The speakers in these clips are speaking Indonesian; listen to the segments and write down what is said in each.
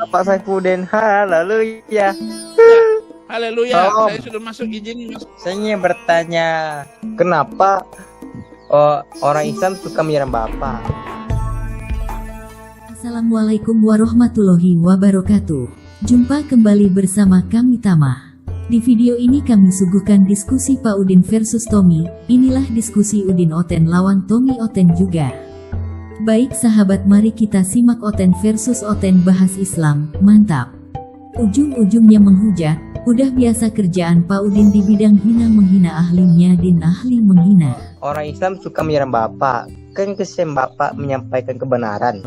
Bapak Saifuddin, haleluya. Ya, haleluya, Oh, saya sudah masuk, izin masuk. saya ingin bertanya, kenapa orang Islam suka menyerang Bapak? Assalamualaikum warahmatullahi wabarakatuh. Jumpa kembali bersama kami Tama. Di video ini kami suguhkan diskusi Pak Udin versus Tommy. Inilah diskusi Udin Oten lawan Tommy Oten juga. Baik sahabat, mari kita simak Oten versus Oten bahas Islam. Mantap. Ujung-ujungnya menghujat. Udah biasa kerjaan Pak Udin di bidang hina menghina, ahlinya din ahli menghina. Orang Islam suka menyerang Bapak. Kan kesian Bapak menyampaikan kebenaran.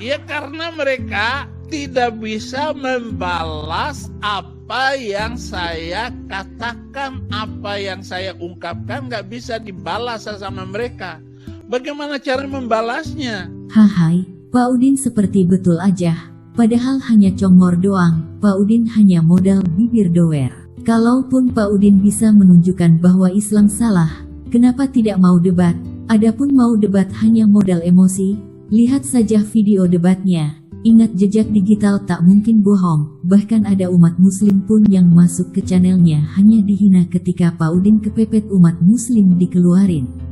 Ya karena mereka tidak bisa membalas apa yang saya katakan, apa yang saya ungkapkan nggak bisa dibalas sama mereka. Bagaimana cara membalasnya? Hahai, Pak Udin seperti betul aja. Padahal hanya congor doang, Pak Udin hanya modal bibir doer. Kalaupun Pak Udin bisa menunjukkan bahwa Islam salah, kenapa tidak mau debat? Adapun mau debat hanya modal emosi. Lihat saja video debatnya. Ingat, jejak digital tak mungkin bohong. Bahkan ada umat muslim pun yang masuk ke channelnya hanya dihina ketika Pak Udin kepepet umat muslim dikeluarin.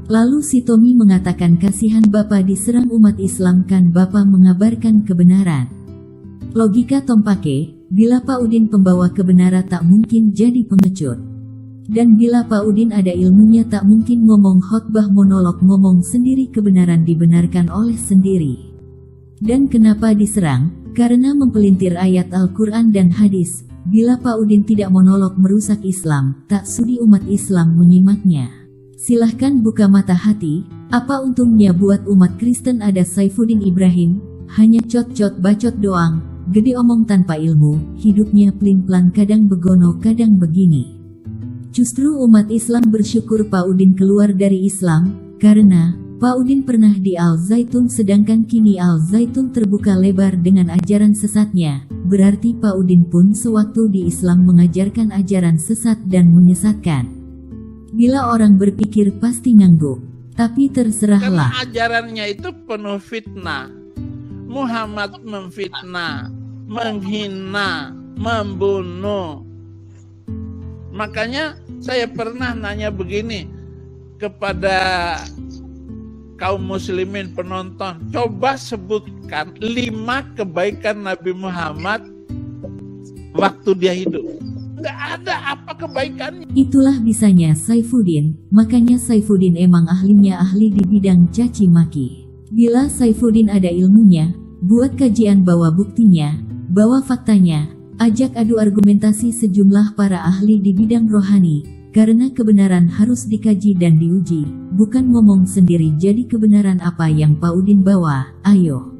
Lalu si Tommy mengatakan kasihan Bapak diserang umat Islam, kan Bapak mengabarkan kebenaran. Logika Tom pake, bila Pak Udin pembawa kebenaran tak mungkin jadi pengecut. Dan bila Pak Udin ada ilmunya tak mungkin ngomong khotbah monolog, ngomong sendiri kebenaran dibenarkan oleh sendiri. Dan kenapa diserang? Karena mempelintir ayat Al-Quran dan hadis. Bila Pak Udin tidak monolog merusak Islam, tak sudi umat Islam menyimaknya. Silahkan buka mata hati, apa untungnya buat umat Kristen ada Saifuddin Ibrahim, hanya cot-cot bacot doang, gede omong tanpa ilmu, hidupnya plin-plan, kadang begono kadang begini. Justru umat Islam bersyukur Pak Udin keluar dari Islam, karena Pak Udin pernah di Al-Zaitun sedangkan kini Al-Zaitun terbuka lebar dengan ajaran sesatnya, berarti Pak Udin pun sewaktu di Islam mengajarkan ajaran sesat dan menyesatkan. Bila orang berpikir pasti ngangguk, tapi Karena terserahlah. ajarannya itu penuh fitnah. Muhammad memfitnah, menghina, membunuh. Makanya saya pernah nanya begini kepada kaum muslimin penonton, coba sebutkan 5 kebaikan Nabi Muhammad waktu dia hidup. Nggak ada apa kebaikannya. Itulah bisanya Saifuddin, makanya Saifuddin emang ahlinya ahli di bidang caci maki. Bila Saifuddin ada ilmunya, buat kajian, bawa buktinya, bawa faktanya, ajak adu argumentasi sejumlah para ahli di bidang rohani, karena kebenaran harus dikaji dan diuji, bukan ngomong sendiri jadi kebenaran apa yang Pak Udin bawa, ayo.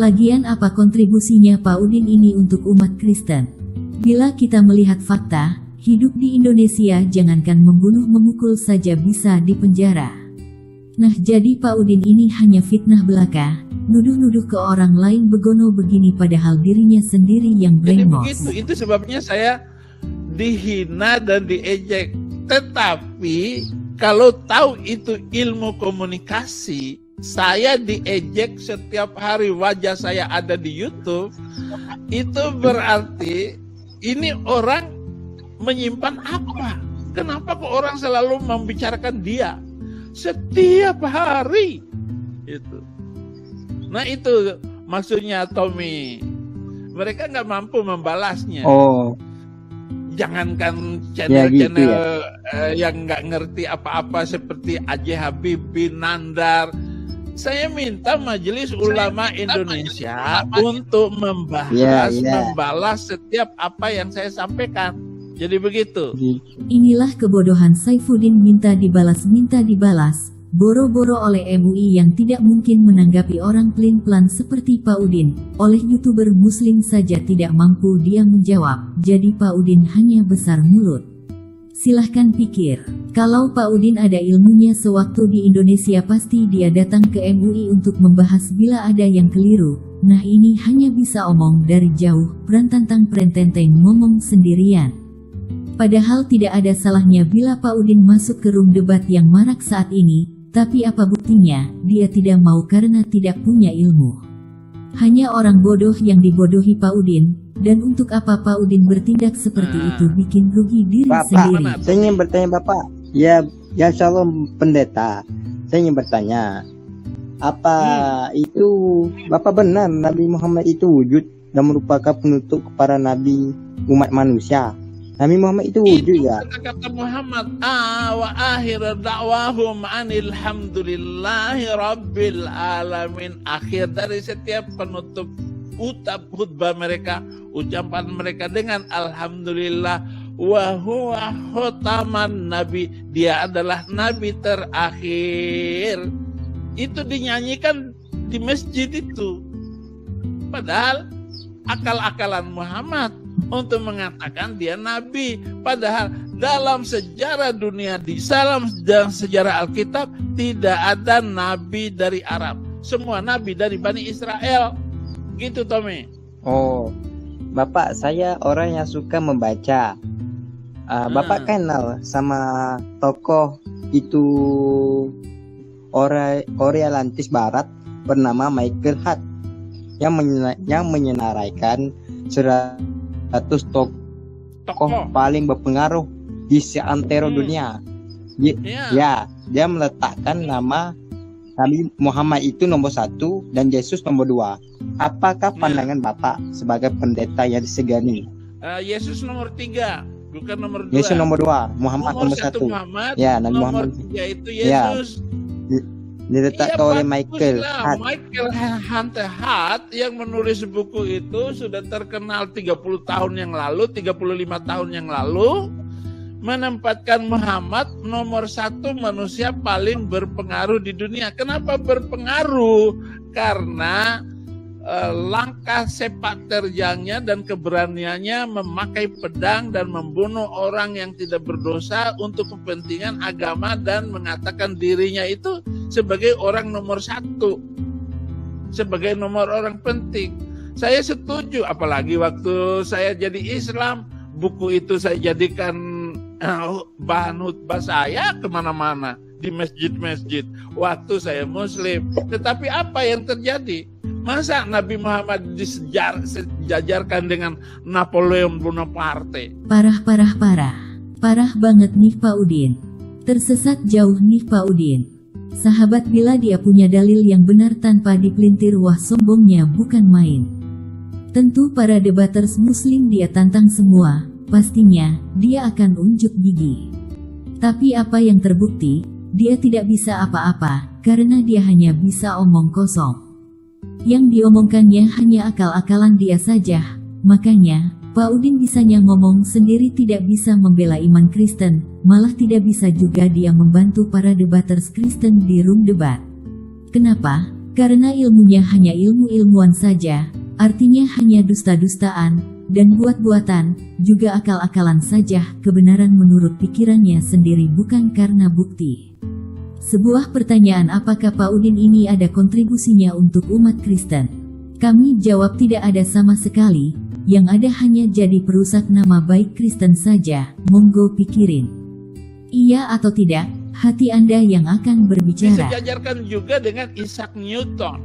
Lagian apa kontribusinya Pak Udin ini untuk umat Kristen? Bila kita melihat fakta, hidup di Indonesia jangankan membunuh, memukul saja bisa dipenjara. Nah jadi Pak Udin ini hanya fitnah belaka, nuduh-nuduh ke orang lain begono begini padahal dirinya sendiri yang Jadi brainwash. begitu, itu sebabnya saya dihina dan diejek. Tetapi kalau tahu itu ilmu komunikasi, saya diejek setiap hari, wajah saya ada di YouTube, itu berarti ini orang menyimpan apa? Kenapa kok orang selalu membicarakan dia setiap hari? Itu. Nah itu maksudnya Tommy. Mereka nggak mampu membalasnya. Oh, Jangankan ya gitu channel-channel ya. yang nggak ngerti apa-apa seperti Aceh Habibie, Nandar. Saya minta Majelis Ulama Indonesia untuk membahas, membalas setiap apa yang saya sampaikan. Jadi begitu. Inilah kebodohan Saifuddin, minta dibalas, boro-boro oleh MUI yang tidak mungkin menanggapi orang pelin-pelan seperti Pak Udin. Oleh YouTuber muslim saja tidak mampu dia menjawab, jadi Pak Udin hanya besar mulut. Silahkan pikir, kalau Pak Udin ada ilmunya sewaktu di Indonesia pasti dia datang ke MUI untuk membahas bila ada yang keliru. Nah ini hanya bisa omong dari jauh, prantantang prententeng ngomong sendirian. Padahal tidak ada salahnya bila Pak Udin masuk ke room debat yang marak saat ini, tapi apa buktinya? Dia tidak mau karena tidak punya ilmu. Hanya orang bodoh yang dibodohi Pak Udin. Dan untuk apa Pak Udin bertindak seperti itu bikin rugi diri sendiri. Saya ingin bertanya Bapak. Ya Shalom pendeta. Saya ingin bertanya. Apa itu Bapak benar Nabi Muhammad itu wujud dan merupakan penutup para nabi umat manusia? Nabi Muhammad itu wujud ya? Kata Muhammad, wa akhir da'wahum anilhamdulillahi rabbil alamin. Akhir dari setiap penutup khutbah mereka, ucapan mereka dengan alhamdulillah, wa huwa khataman nabi. Dia adalah nabi terakhir. Itu dinyanyikan di masjid itu. Padahal akal-akalan Muhammad untuk mengatakan dia nabi. Padahal dalam sejarah dunia, dalam sejarah Alkitab, tidak ada nabi dari Arab. Semua nabi dari Bani Israel. Gitu Tommy. Oh, Bapak, saya orang yang suka membaca. Bapak kenal sama tokoh itu Orientalis Barat bernama Michael Hart yang menyenaraikan 100 tokoh paling berpengaruh di seantero dunia. Ya, dia meletakkan nama Nabi Muhammad itu nomor 1 dan Yesus nomor 2. Apakah pandangan Bapak sebagai pendeta yang disegani? Yesus nomor 3, bukan nomor 2. Yesus nomor 2, Muhammad nomor 1. Muhammad, ya, Nabi nomor Muhammad 3 itu Yesus. Ya. Diletakkan oleh Michael Hart. Michael Hart yang menulis buku itu sudah terkenal 30 tahun yang lalu, 35 tahun yang lalu, menempatkan Muhammad nomor 1 manusia paling berpengaruh di dunia. Kenapa berpengaruh? Karena langkah sepak terjangnya dan keberaniannya memakai pedang dan membunuh orang yang tidak berdosa untuk kepentingan agama dan mengatakan dirinya itu sebagai orang nomor 1, sebagai nomor orang penting. Saya setuju, apalagi waktu saya jadi Islam, buku itu saya jadikan bahan khutbah saya kemana-mana di masjid-masjid waktu saya Muslim. Tetapi apa yang terjadi? Masa Nabi Muhammad disejajarkan dengan Napoleon Bonaparte? Parah banget nih Pak Udin. Tersesat jauh nih Pak Udin. Sahabat, bila dia punya dalil yang benar tanpa dipelintir, wah sombongnya bukan main. Tentu para debaters Muslim dia tantang semua. Pastinya, dia akan unjuk gigi. Tapi apa yang terbukti, dia tidak bisa apa-apa, karena dia hanya bisa omong kosong. Yang diomongkannya hanya akal-akalan dia saja. Makanya, Pak Udin bisanya ngomong sendiri, tidak bisa membela iman Kristen, malah tidak bisa juga dia membantu para debaters Kristen di room debat. Kenapa? Karena ilmunya hanya ilmu-ilmuwan saja, artinya hanya dusta-dustaan, dan buat-buatan, juga akal-akalan saja, kebenaran menurut pikirannya sendiri bukan karena bukti. Sebuah pertanyaan, apakah Pak Udin ini ada kontribusinya untuk umat Kristen? Kami jawab tidak ada sama sekali, yang ada hanya jadi perusak nama baik Kristen saja. Monggo pikirin. Iya atau tidak, hati Anda yang akan berbicara. Disejajarkan juga dengan Isaac Newton.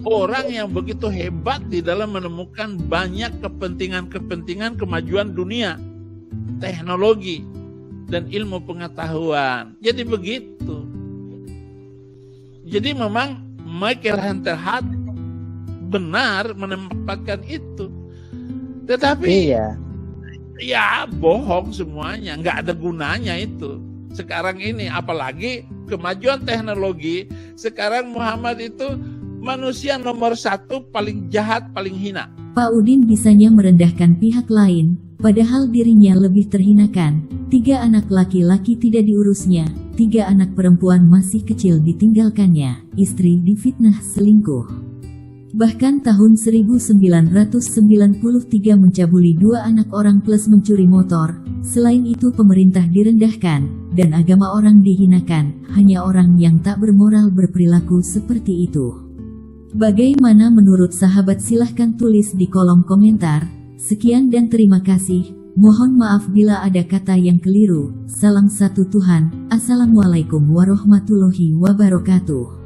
Orang yang begitu hebat di dalam menemukan banyak kepentingan kemajuan dunia, teknologi, dan ilmu pengetahuan. Jadi begitu. Jadi memang Michael Hunter Hart benar menempatkan itu. Tetapi ya bohong semuanya, nggak ada gunanya itu. Sekarang ini apalagi kemajuan teknologi, sekarang Muhammad itu manusia nomor 1 paling jahat, paling hina. Pak Udin bisanya merendahkan pihak lain, padahal dirinya lebih terhinakan. 3 anak laki-laki tidak diurusnya, 3 anak perempuan masih kecil ditinggalkannya, istri difitnah selingkuh. Bahkan tahun 1993 mencabuli 2 anak orang plus mencuri motor. Selain itu pemerintah direndahkan, dan agama orang dihinakan, hanya orang yang tak bermoral berperilaku seperti itu. Bagaimana menurut sahabat? Silahkan tulis di kolom komentar. Sekian dan terima kasih. Mohon maaf bila ada kata yang keliru. Salam satu Tuhan. Assalamualaikum warahmatullahi wabarakatuh.